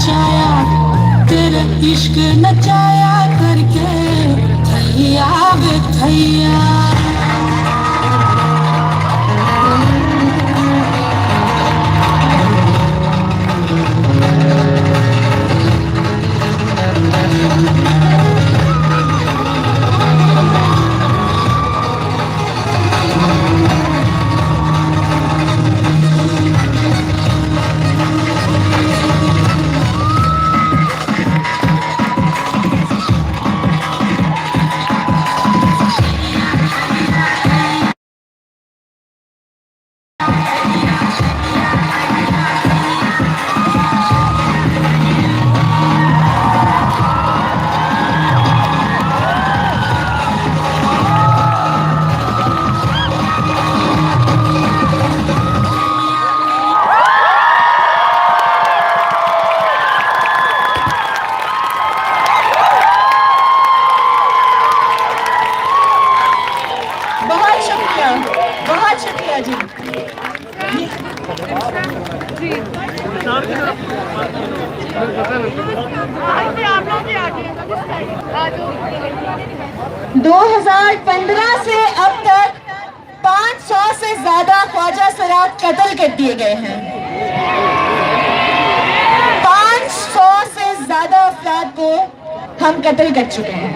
मचाया, तेरे इश्क नचाया करके थैया वे थैया। बहुत शुक्रिया जी। दो 2015 से अब तक 500 से ज्यादा ख्वाजा सराफ कत्ल कर दिए गए हैं। 500 से ज्यादा अफराद को हम कत्ल कर चुके हैं।